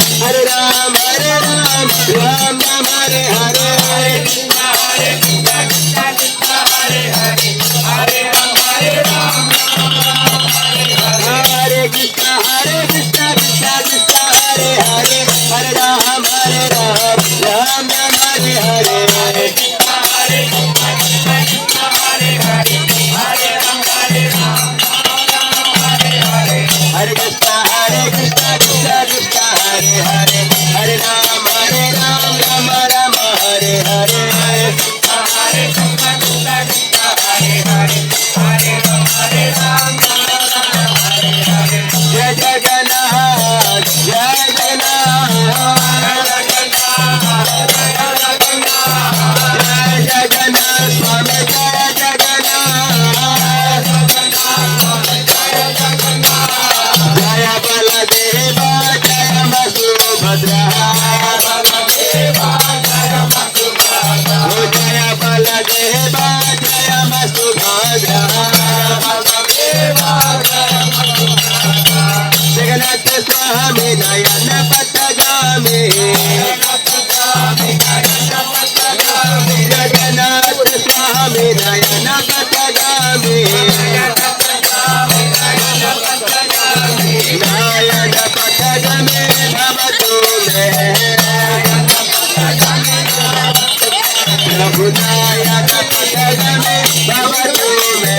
Hare Ram, Ram Ram Hare Hare, Hare Krishna, Krishna Krishna, Hare Hare, Hare Ram, Hare Krishna, Krishna Krishna, Hare Hare, Hare Ram, Ram Ram Hare Hare, Hare Krishna, Krishna Krishna, Hare Hare, Hare Ram, Hare Krishna, Krishna Krishna, Hare Hare, Hare Ram, Ram Ram, Hare Hare, Hare Krishna, Krishna Krishna, Hare Hare, Hare Ram, Hare Hare. Jai Jagannath, Jai Jagannath, Jai Jagannath, Swami Jai Jagannath, Jaya Baladeva, Jaya Subhadra, Jaya Baladeva, Jaya Subhadra, Jagannath Swami Nayana Patagami, Jagannath Swami Nayana Patagami, Nayana Patagami Bhavatu Me, Prabhu Nayana Patagami Bhavatu Me,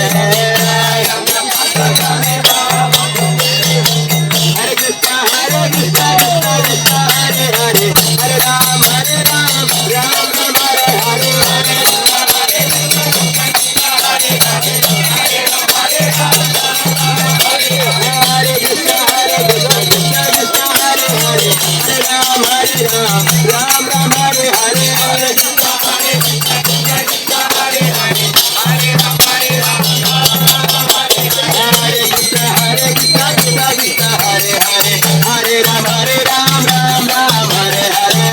Hare Krishna, Krishna Krishna, Hare Hare, Hare Ram, Ram Ram, Hare Hare, Hare Krishna, Krishna Krishna, Hare Hare, Hare Ram, Ram Ram, Hare Hare, Hare Krishna, Krishna Krishna, Hare Hare, Hare Ram, Ram Ram, Hare Hare.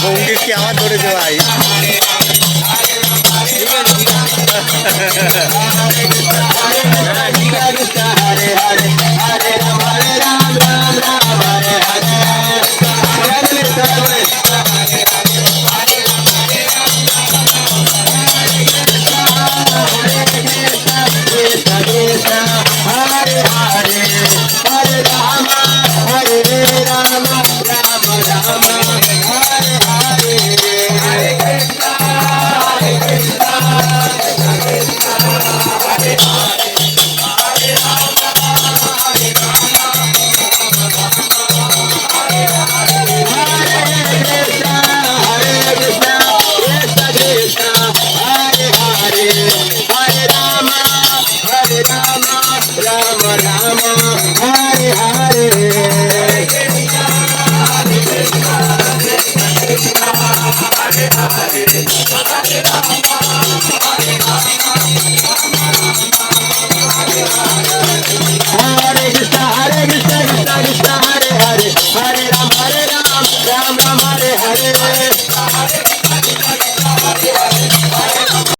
संगीत की आवाज थोड़ी जो आई Hare Krishna, Hare Hare, Hare Ram, Ram Ram, Hare Hare. Krishna Krishna, Hare Hare, Hare Rama, Hare Rama, Rama Rama, Hare Hare. Hare Krishna, Krishna Krishna, Hare Hare, Hare Rama, Hare Rama, Hare Hare. Hare Krishna, Krishna Krishna, Hare Hare, Hare Rama, Rama Rama, Hare Hare. Hare Krishna, Krishna Krishna, Hare Hare, Hare Rama,